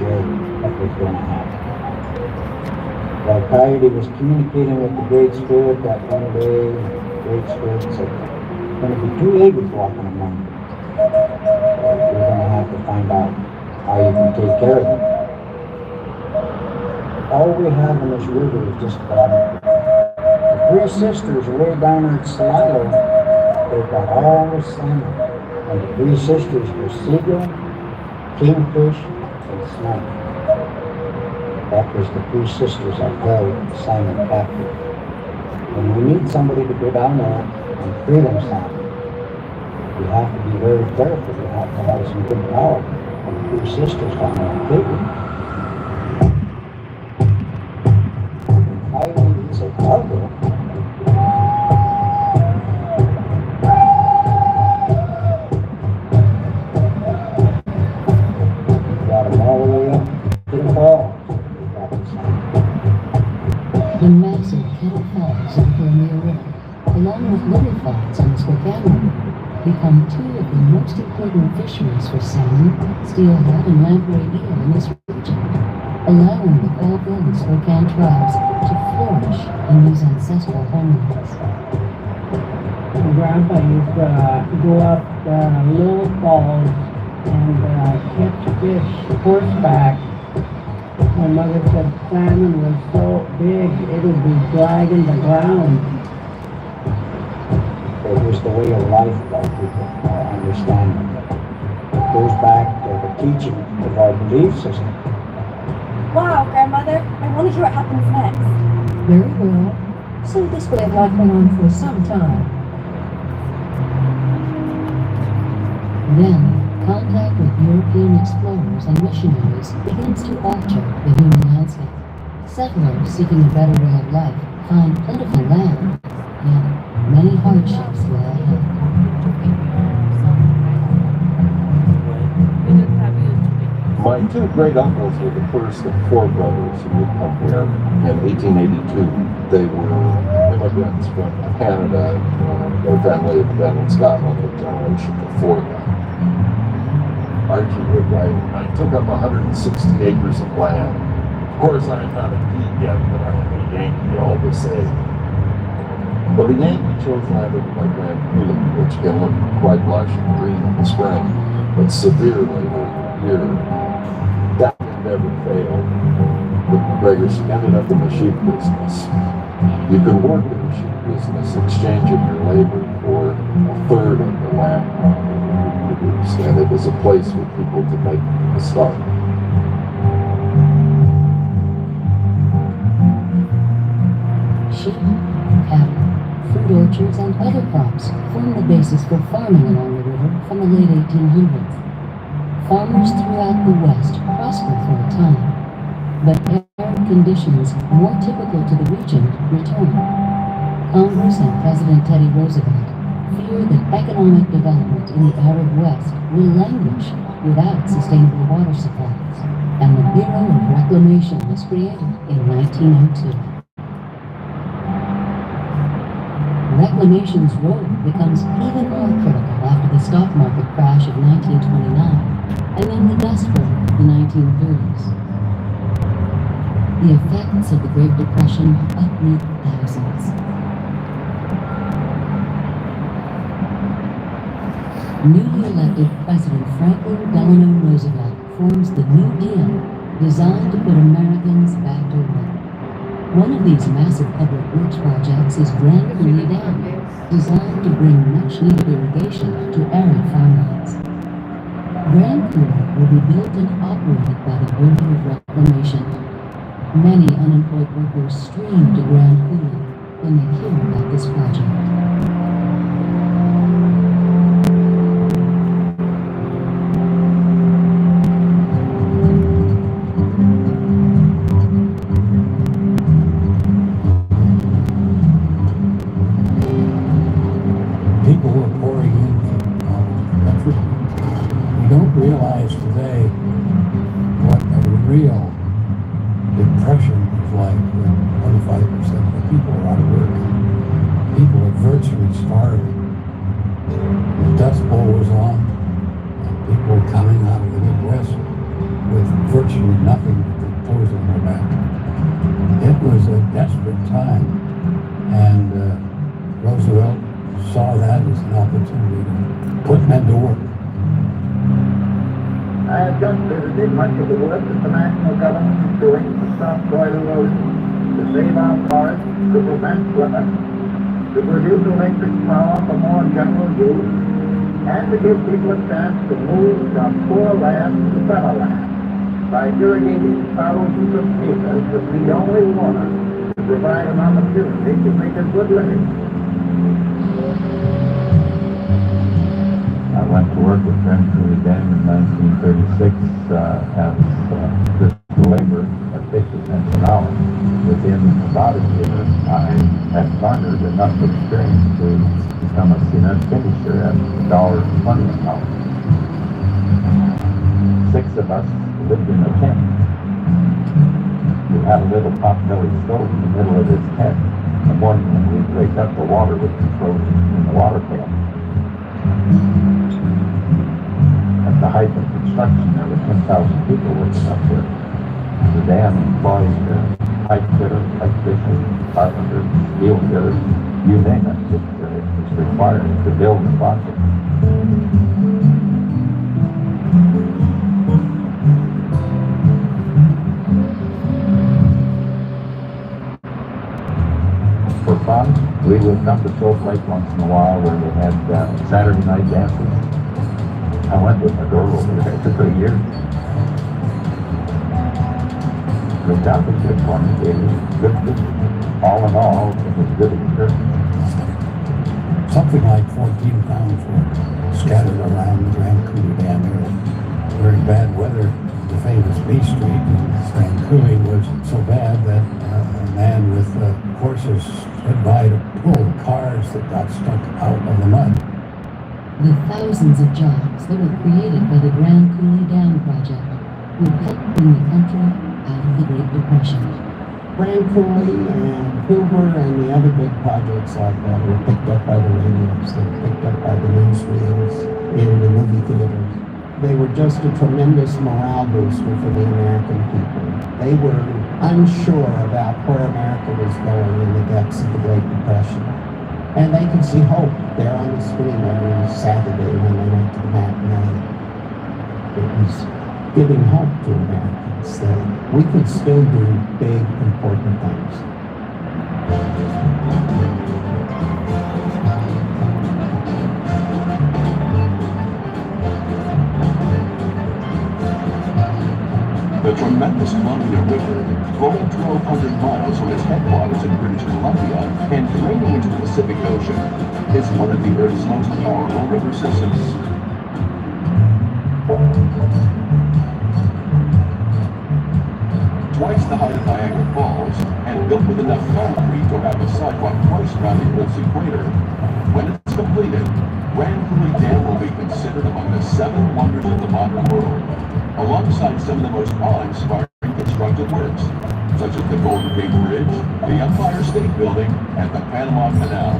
idea what was going to happen. While Coyote was communicating with the Great Spirit that one day, the Great Spirit said, "It's going to be too late walking among you. So you're going to have to find out how you can take care of them. All we have in this river is just water. The three sisters way down at Silo, they've got all the salmon. And the three sisters were seagull, kingfish, and snipe. That was the three sisters that held Simon captive. When we need somebody to go down there and free them salmon, we have to be very careful. We have to have some good power. And the three sisters down there and take it. Coyote is a cargo. The massive Kettle Falls in Columbia River, along with Little Falls and Spokane River, become two of the most important fisheries for salmon, steelhead, and lamprey eel in this region, allowing the Colville and Spokane tribes to flourish in these ancestral homelands. Grandpa used to go up Little Falls and catch fish horseback. My mother said salmon was so big it would be dragging the ground. It was the way of life that people understand. It goes back to the teaching of our belief system. Wow, Grandmother, I want to hear what happens next. Very well. So this way of life went on for some time. Then, contact with European explorers and missionaries begins to alter the human landscape. Settlers seeking a better way of life find plentiful land, yet many hardships lie ahead. My two great uncles were the first of four brothers who would come here in 1882. They were immigrants from Canada. Their family had been in Scotland a generation before that. Archie Woodwright and I took up 160 acres of land. Of course, I'm not a deed yet, but I'm a Yankee all the same. Well, the Yankee chose land over by Grand Coulee, which can look quite lush and green in the spring, but severe later in the year. That never failed. The McGregors ended up in the sheep business. You could work in the sheep business, exchanging your labor for a third of the land produced, and it was a place for people to make a start. Sheep, cattle, fruit orchards, and other crops formed the basis for farming along the river from the late 1800s. Farmers throughout the West prospered for a time, but arid conditions more typical to the region returned. Congress and President Teddy Roosevelt fear that economic development in the arid West will languish without sustainable water supplies, and the Bureau of Reclamation was created in 1902. Reclamation's role becomes even more critical after the stock market crash of 1929 and then the Dust Bowl of the 1930s. The effects of the Great Depression uproot thousands. Newly elected President Franklin Delano Roosevelt forms the New Deal, designed to put Americans back to work. One of these massive public works projects is Grand Coulee Dam, designed to bring much-needed irrigation to arid farmlands. Grand Coulee will be built and operated by the Bureau of Reclamation. Many unemployed workers stream to Grand Coulee when they hear about this project. People who are pouring in from all over the country. We don't realize today what a real depression is like when 25% of the people are out of work. People are virtually starving. The Dust Bowl was on, and people were coming out of the Midwest with virtually nothing that could pose on their back. It was a desperate time, and Roosevelt saw that as an opportunity to put men to work. I have just visited much of the work that the national government is doing to stop soil erosion, to save our forests, to prevent flooding, to produce electric power for more general use, and to give people a chance to move from poor land to better land by irrigating thousands of acres that need only water to provide an opportunity to make a good living. I went to work with Grand Coulee Dam in 1936 as physical labor at 50 cents an hour. Within about a year, I had garnered enough experience to become a cement finisher at $1.20 an hour. 6 of us lived in a tent. We had a little pot-belly stove in the middle of this tent. In the morning when we'd wake up, the water would be frozen in the water pail. At the height of construction, there were 10,000 people working up there. The dam employed pipe fitters, pipe fishers, carpenters, steel fitters, you name it. It was required to build the project. For fun, we would come to Salt Lake once in a while where they had Saturday night dances. I went with my girl over there for 3 years. Looked out the good for me, gave me good business. All in all, it was a good experience. Something like 14 towns were scattered around the Grand Coulee Dam area. During bad weather, the famous B Street in Grand Coulee was so bad that a man with horses stood by to pull cars that got stuck out of the mud. The thousands of jobs that were created by the Grand Coulee Dam project would help bring the country out of the Great Depression. Grand Coulee and Hoover and the other big projects like that were picked up by the radios, they were picked up by the newsreels, in the movie theaters. They were just a tremendous morale booster for the American people. They were unsure about where America was going in the depths of the Great Depression. And they could see hope there on the screen every Saturday when they went to the matinee. It was giving hope to Americans that we could still do big, important things. The tremendous Columbia River, flowing 1,200 miles from its headwaters in British Columbia and draining into the Pacific Ocean, is one of the Earth's most powerful river systems. Twice the height of Niagara Falls, and built with enough concrete to have a sidewalk twice around the Earth's equator. When it's completed, Grand Coulee Dam will be considered among the 7 wonders of the modern world, alongside some of the most awe-inspiring constructed works, such as the Golden Gate Bridge, the Empire State Building, and the Panama Canal.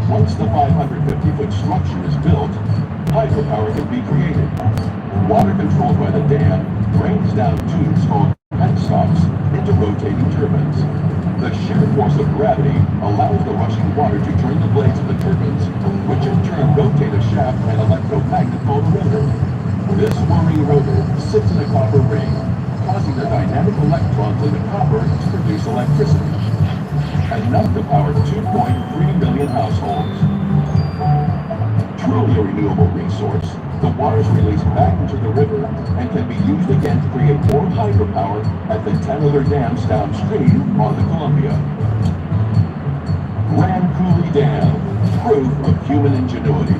Once the 550-foot structure is built, hydropower can be created. Water controlled by the dam drains down tubes called penstocks into rotating turbines. The sheer force of gravity allows the rushing water to turn the blades of the turbines, which in turn rotate a shaft and electromagnet called a rotor. This whirring rotor sits in a copper ring, causing the dynamic electrons in the copper to produce electricity, enough to power 2.3 million households. Truly a renewable resource, the water is released back into the river and can be used again to create more hydropower at the 10 other dams downstream on the Columbia. Grand Coulee Dam, proof of human ingenuity.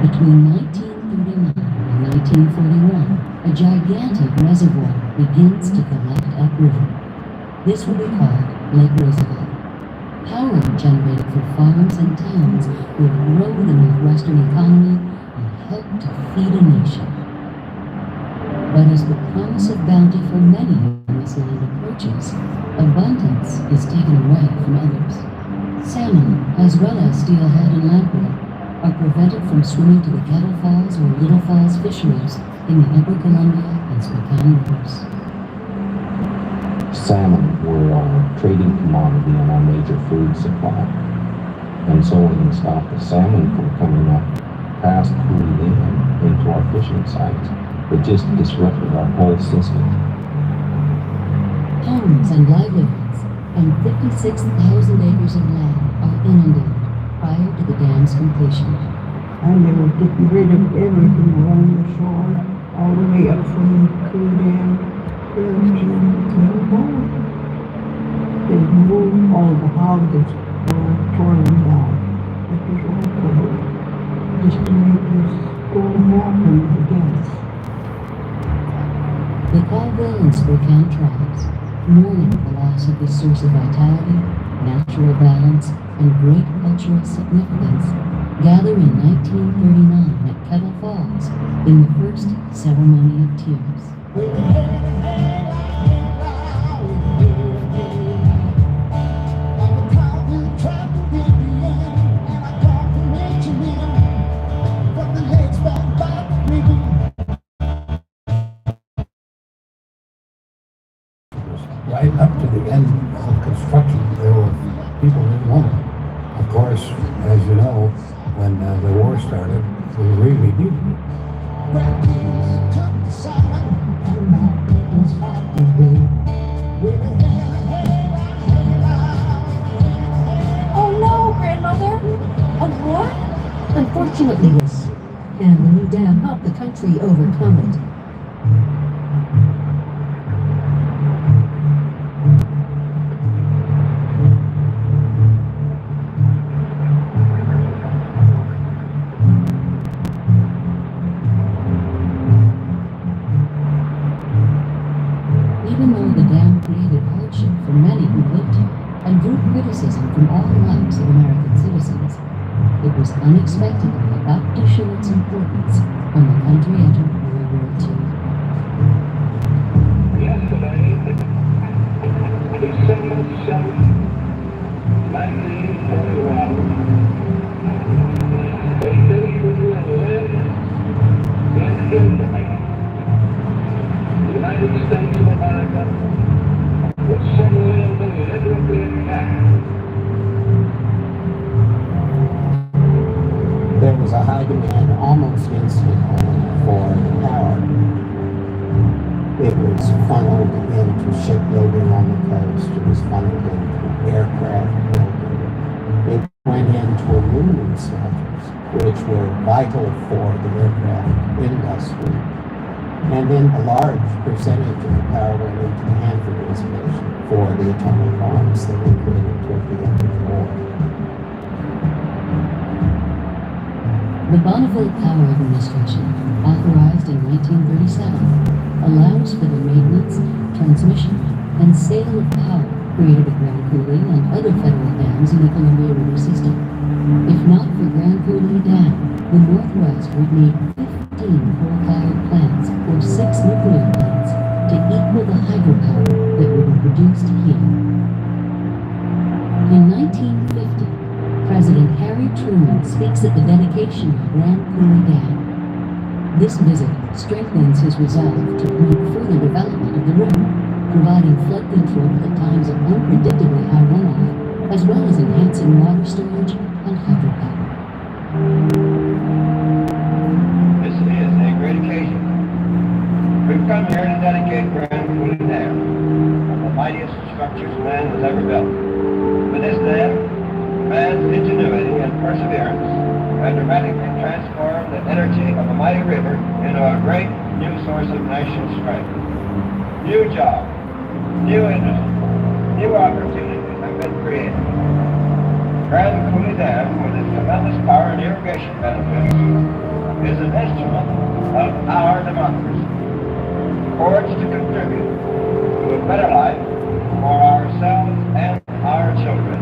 Between 1939 and 1941, a gigantic reservoir begins to collect upriver. This will be called Lake Roosevelt. Power generated for farms and towns will grow the Northwestern economy and help to feed a nation. But as the promise of bounty for many in this land approaches, abundance is taken away from others. Salmon, as well as steelhead and lamprey, are prevented from swimming to the Kettle Falls or Little Falls fisheries in the Upper Columbia and Spokane rivers. Salmon were our trading commodity and our major food supply. And so when we stopped the salmon from coming up past Coulee Dam into our fishing sites, it just disrupted our whole system. Homes and livelihoods and 56,000 acres of land are inundated prior to the dam's completion. And they were getting rid of everything along the shore, all the way up from Coulee Dam to Little Falls. They moved all the houses, tore them down. It was all covered, just to make this go happen, I guess. The Colville and Spokane tribes, mourning the loss of this source of vitality, natural balance, and great cultural significance, gather in 1939 at Kettle Falls in the first ceremony of tears. Right up to the end of construction, there were people who didn't want it. Of course, as you know, when the war started, we really needed it. Oh no, grandmother! A war? Unfortunately, yes. And the new dam helped the country overcome it. Even though the dam created hardship for many who lived here and drew criticism from all ranks of American citizens, it was unexpectedly about to show its importance when the country entered World War II. Yesterday, December 7th, 1941, the city will live in infamy. The United States of America was suddenly deliberately attacked. There was a high demand almost instantly for the power. It was funneled into shipbuilding on the coast. It was funneled into aircraft building. It went into aluminum smelters, which were vital for the aircraft industry. And then a large percentage of the power went into the Hanford Reservation for the atomic bombs that were created toward the end of the war. The Bonneville Power Administration, authorized in 1937, allows for the maintenance, transmission, and sale of power created at Grand Coulee and other federal dams in the Columbia River system. If not for Grand Coulee Dam, the Northwest would need 15 coal-fired plants or 6 nuclear plants to equal the hydropower that would be produced here. In 1950, President Harry Truman speaks at the dedication of Grand Coulee Dam. This visit strengthens his resolve to promote further development of the river, providing flood control at times of unpredictably high runoff, as well as enhancing water storage and hydropower. This is a great occasion. We've come here to dedicate Grand Coulee Dam, one of the mightiest structures man has ever built. With this dam, man's ingenuity and perseverance have dramatically transformed the energy of a mighty river into a great new source of national strength. New jobs, new industry, new opportunities have been created. Grand Coulee Dam, with its tremendous power and irrigation benefits, is an instrument of our democracy, forged to contribute to a better life for ourselves and our children.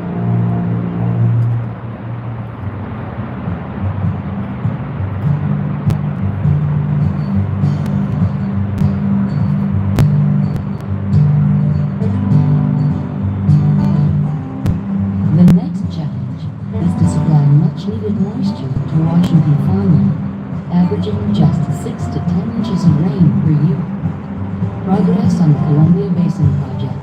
concentrated moisture to Washington farmland, averaging just 6 to 10 inches of rain per year. Progress on the Columbia Basin Project,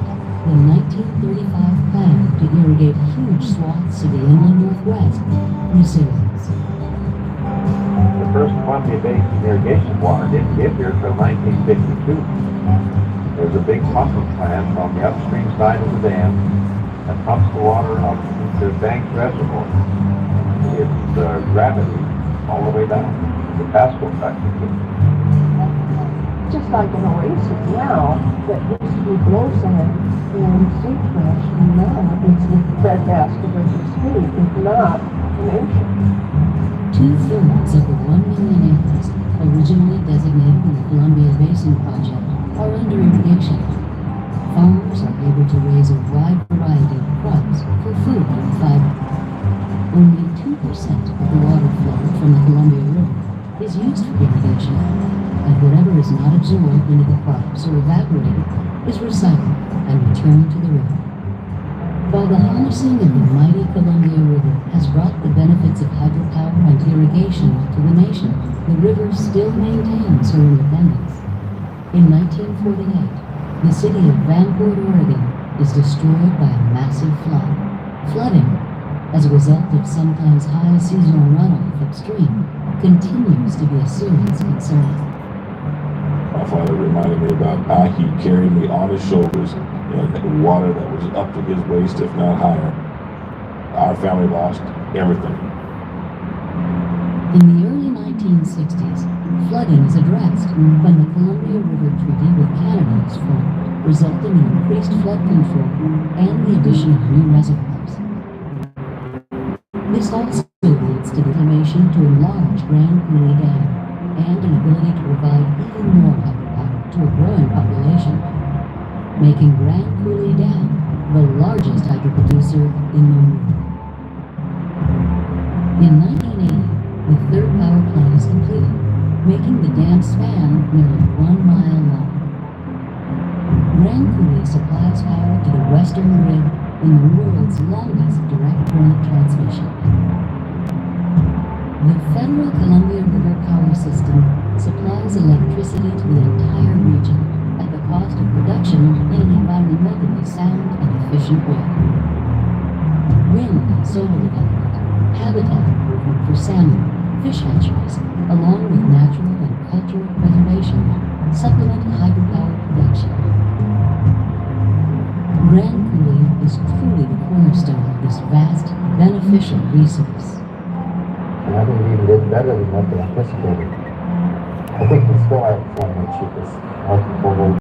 the 1935 plan to irrigate huge swaths of the inland Northwest, resumes. The first Columbia Basin irrigation water didn't get here until 1952. There's a big pumping plant on the upstream side of the dam that pumps the water up into Banks Reservoir. It's gravity all the way down to Pasco practically. Just like an oasis now that used to be blow sand and sagebrush, and now it's the breadbasket of the street, if not an ocean. 2/3 of the 1 million acres originally designated in the Columbia Basin Project are under irrigation. Farmers are able to raise a wide variety of crops for food and fiber. Only 2% of the water flow from the Columbia River is used for irrigation, and whatever is not absorbed into the crops or evaporated is recycled and returned to the river. While the harnessing of the mighty Columbia River has brought the benefits of hydropower and irrigation to the nation, the river still maintains her independence. In 1948, the city of Vanport, Oregon is destroyed by a massive flood. Flooding, as a result of sometimes high seasonal runoff upstream, continues to be a serious concern. My father reminded me about how he carried me on his shoulders in water that was up to his waist, if not higher. Our family lost everything. In the early 1960s, flooding is addressed when the Columbia River Treaty with Canada is formed, resulting in increased flood control and the addition of new reservoirs. This also leads to the formation to enlarge Grand Coulee Dam and an ability to provide even more hydropower to a growing population, making Grand Coulee Dam the largest hydro producer in the world. In 1980, the third power plant is completed, making the dam span nearly 1 mile long. Grand Coulee supplies power to the western grid in the world's longest direct current transmission. The Federal Columbia River Power System supplies electricity to the entire region at the cost of production in an environmentally sound and efficient way. Wind and solar development, habitat improvement for salmon, fish hatcheries, along with natural and cultural preservation, supplement hydropower production. Grand Coulee is truly the cornerstone of this vast, beneficial resource. And I think we even did better than what they anticipated. I think we still have some of the cheapest hydropower